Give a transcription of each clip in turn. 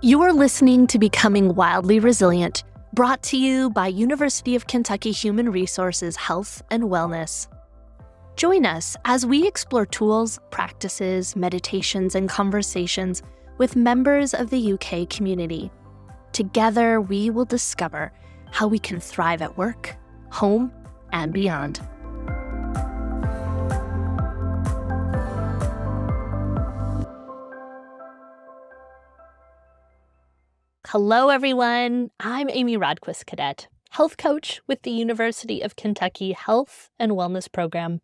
You are listening to Becoming Wildly Resilient, brought to you by University of Kentucky Human Resources Health and Wellness. Join us as we explore tools, practices, meditations, and conversations with members of the UK community. Together, we will discover how we can thrive at work, home, and beyond. Hello, everyone. I'm Amy Rodquist-Kodet, health coach with the University of Kentucky Health and Wellness Program.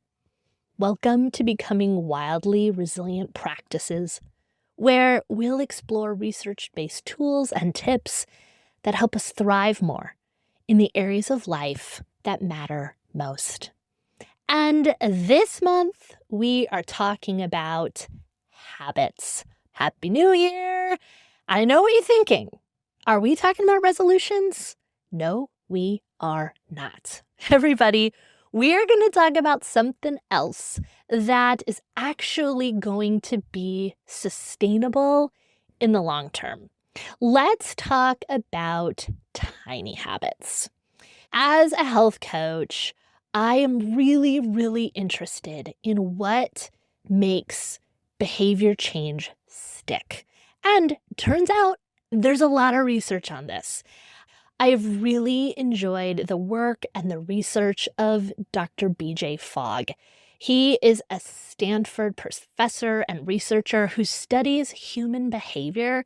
Welcome to Becoming Wildly Resilient Practices, where we'll explore research-based tools and tips that help us thrive more in the areas of life that matter most. And this month, we are talking about habits. Happy New Year! I know what you're thinking. Are we talking about resolutions? No, we are not. Everybody, we are going to talk about something else that is actually going to be sustainable in the long term. Let's talk about tiny habits. As a health coach, I am really interested in what makes behavior change stick. And turns out there's a lot of research on this. I've really enjoyed the work and the research of Dr. B.J. Fogg. He is a Stanford professor and researcher who studies human behavior,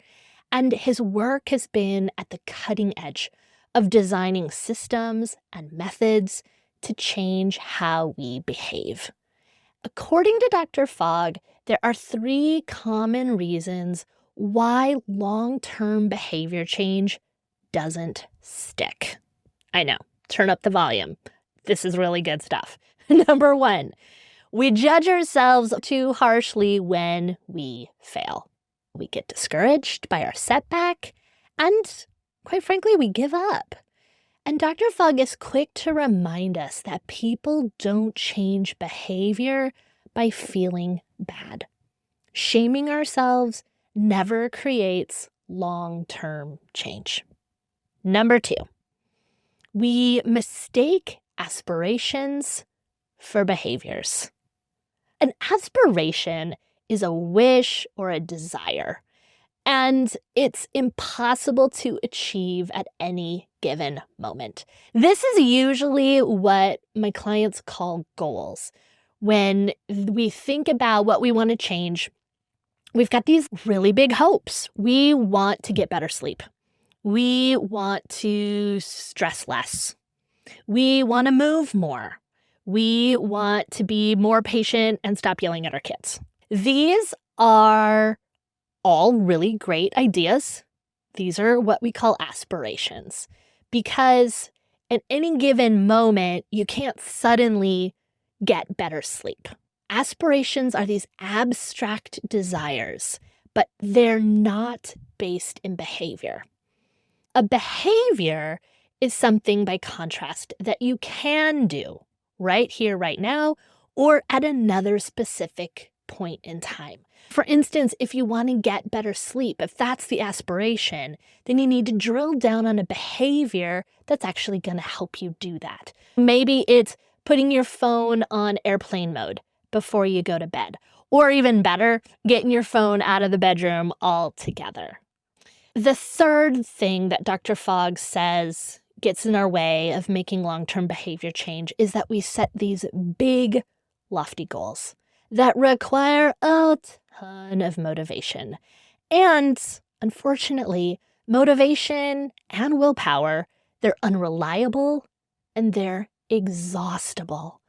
and his work has been at the cutting edge of designing systems and methods to change how we behave. According to Dr. Fogg, there are 3 common reasons why long-term behavior change doesn't stick. I know, turn up the volume. This is really good stuff. Number 1, we judge ourselves too harshly when we fail. We get discouraged by our setback, and quite frankly, we give up. And Dr. Fogg is quick to remind us that people don't change behavior by feeling bad. Shaming ourselves never creates long-term change. Number 2, we mistake aspirations for behaviors. An aspiration is a wish or a desire, and it's impossible to achieve at any given moment. This is usually what my clients call goals. When we think about what we want to change, we've got these really big hopes. We want to get better sleep. We want to stress less. We want to move more. We want to be more patient and stop yelling at our kids. These are all really great ideas. These are what we call aspirations, because at any given moment, you can't suddenly get better sleep. Aspirations are these abstract desires, but they're not based in behavior. A behavior is something, by contrast, that you can do right here, right now, or at another specific point in time. For instance, if you want to get better sleep, if that's the aspiration, then you need to drill down on a behavior that's actually going to help you do that. Maybe it's putting your phone on airplane mode before you go to bed. Or even better, getting your phone out of the bedroom altogether. The third thing that Dr. Fogg says gets in our way of making long-term behavior change is that we set these big, lofty goals that require a ton of motivation. And unfortunately, motivation and willpower, they're unreliable and they're exhaustible.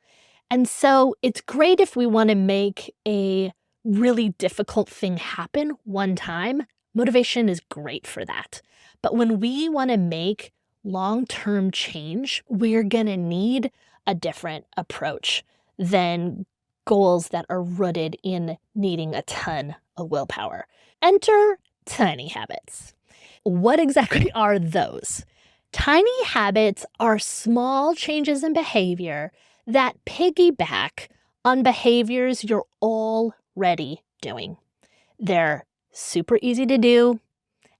And so it's great if we want to make a really difficult thing happen one time. Motivation is great for that. But when we want to make long-term change, we're going to need a different approach than goals that are rooted in needing a ton of willpower. Enter tiny habits. What exactly are those? Tiny habits are small changes in behavior that piggyback on behaviors you're already doing. They're super easy to do,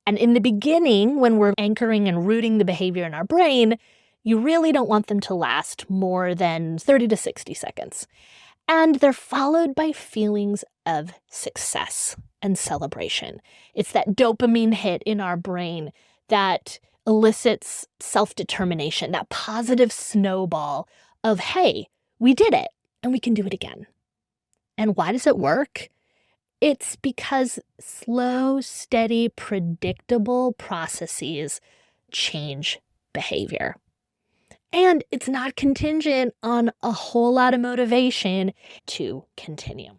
And in the beginning, when we're anchoring and rooting the behavior in our brain, you really don't want them to last more than 30 to 60 seconds. And they're followed by feelings of success and celebration. It's that dopamine hit in our brain that elicits self-determination, that positive snowball of, hey, we did it and we can do it again. And why does it work? It's because slow, steady, predictable processes change behavior. And it's not contingent on a whole lot of motivation to continue.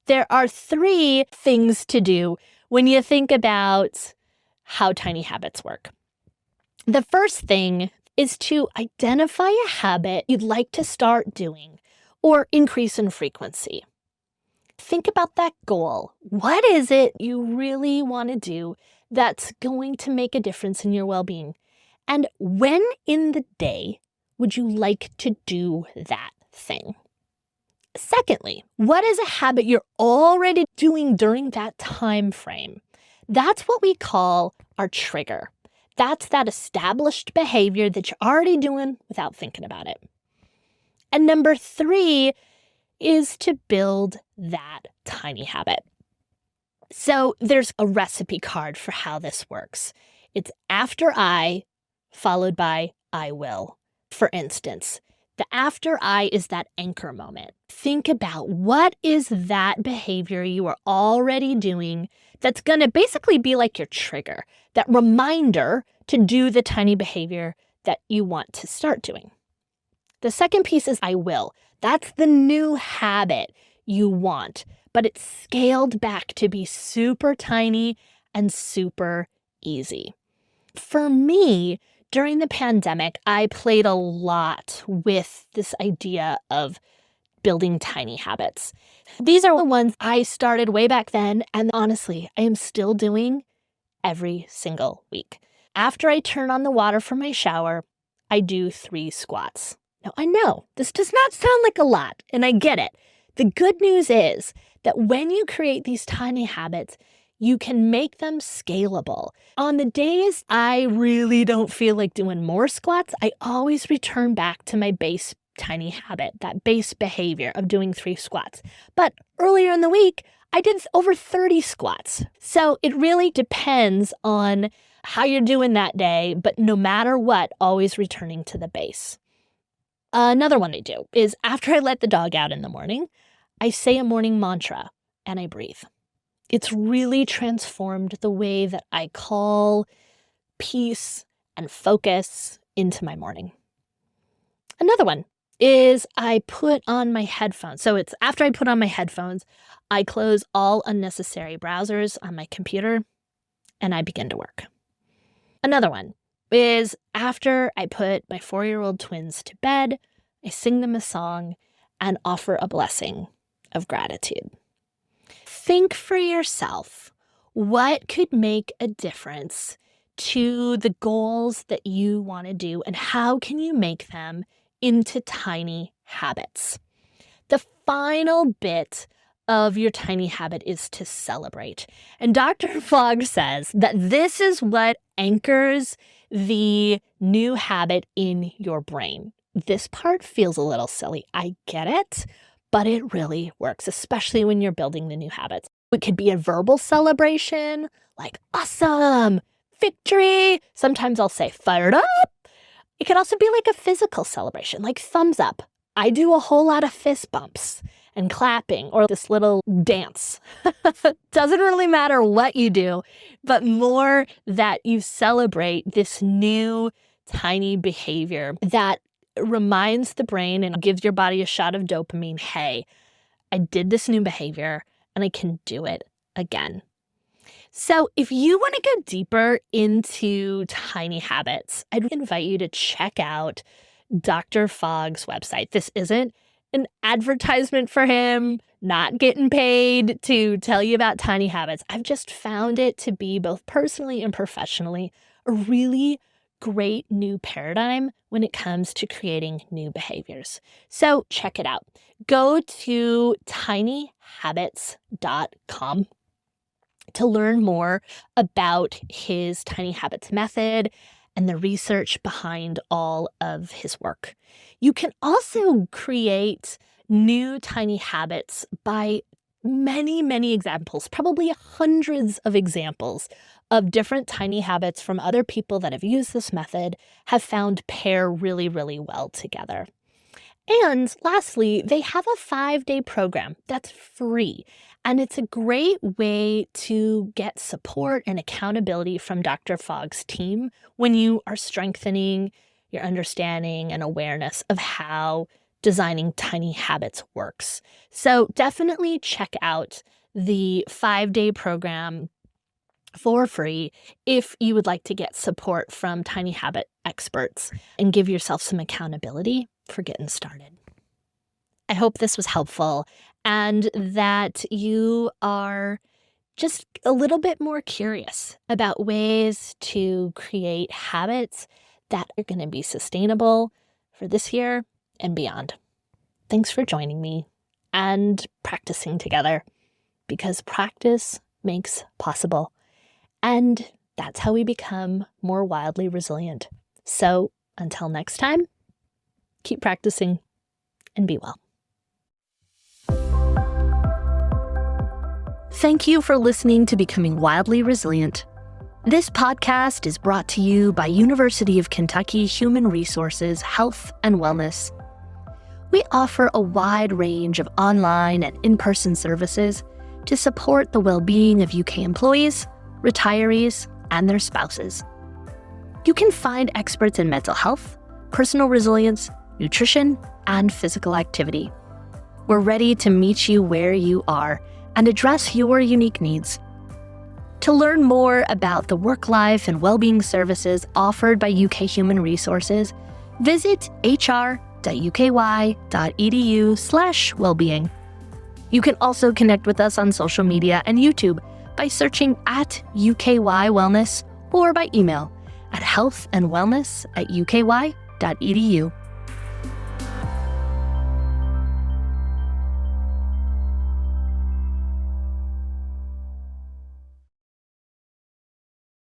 There are 3 things to do when you think about how tiny habits work. The first thing is to identify a habit you'd like to start doing or increase in frequency. Think about that goal. What is it you really want to do that's going to make a difference in your well-being? And when in the day would you like to do that thing? Secondly, what is a habit you're already doing during that time frame? That's what we call our trigger. That's that established behavior that you're already doing without thinking about it. And number 3 is to build that tiny habit. So there's a recipe card for how this works. It's after I, followed by I will. For instance, the after I is that anchor moment. Think about what is that behavior you are already doing that's going to basically be like your trigger, that reminder to do the tiny behavior that you want to start doing. The second piece is I will. That's the new habit you want, but it's scaled back to be super tiny and super easy. For me, during the pandemic, I played a lot with this idea of building tiny habits. These are the ones I started way back then, and honestly, I am still doing every single week. After I turn on the water for my shower, I do 3 squats. Now, I know this does not sound like a lot, and I get it. The good news is that when you create these tiny habits, you can make them scalable. On the days I really don't feel like doing more squats, I always return back to my base tiny habit, that base behavior of doing 3 squats. But earlier in the week, I did over 30 squats. So it really depends on how you're doing that day, but no matter what, always returning to the base. Another one I do is after I let the dog out in the morning, I say a morning mantra and I breathe. It's really transformed the way that I call peace and focus into my morning. Another one is I put on my headphones. So it's after I put on my headphones, I close all unnecessary browsers on my computer and I begin to work. Another one is after I put my 4-year-old twins to bed, I sing them a song and offer a blessing of gratitude. Think for yourself, what could make a difference to the goals that you want to do and how can you make them into tiny habits? The final bit of your tiny habit is to celebrate. And Dr. Fogg says that this is what anchors the new habit in your brain. This part feels a little silly. I get it, but it really works, especially when you're building the new habits. It could be a verbal celebration, like awesome, victory. Sometimes I'll say fired up. It could also be like a physical celebration, like thumbs up. I do a whole lot of fist bumps and clapping or this little dance. Doesn't really matter what you do, but more that you celebrate this new tiny behavior that reminds the brain and gives your body a shot of dopamine. Hey, I did this new behavior and I can do it again. So if you want to go deeper into tiny habits, I'd invite you to check out Dr. Fogg's website. This isn't an advertisement for him, not getting paid to tell you about tiny habits. I've just found it to be both personally and professionally a really great new paradigm when it comes to creating new behaviors. So check it out. Go to tinyhabits.com to learn more about his Tiny Habits method and the research behind all of his work. You can also create new tiny habits by many examples, probably hundreds of examples of different tiny habits from other people that have used this method have found pair really well together. And lastly, they have a 5-day program that's free. And it's a great way to get support and accountability from Dr. Fogg's team when you are strengthening your understanding and awareness of how designing tiny habits works. So definitely check out the 5-day program for free if you would like to get support from tiny habit experts and give yourself some accountability for getting started. I hope this was helpful and that you are just a little bit more curious about ways to create habits that are going to be sustainable for this year and beyond. Thanks for joining me and practicing together, because practice makes possible. And that's how we become more wildly resilient. So until next time, keep practicing and be well. Thank you for listening to Becoming Wildly Resilient. This podcast is brought to you by University of Kentucky Human Resources, Health and Wellness. We offer a wide range of online and in-person services to support the well-being of UK employees, retirees, and their spouses. You can find experts in mental health, personal resilience, nutrition, and physical activity. We're ready to meet you where you are and address your unique needs. To learn more about the work-life and well-being services offered by UK Human Resources, visit hr.uky.edu/wellbeing. You can also connect with us on social media and YouTube by searching at UKY Wellness or by email at healthandwellness@uky.edu.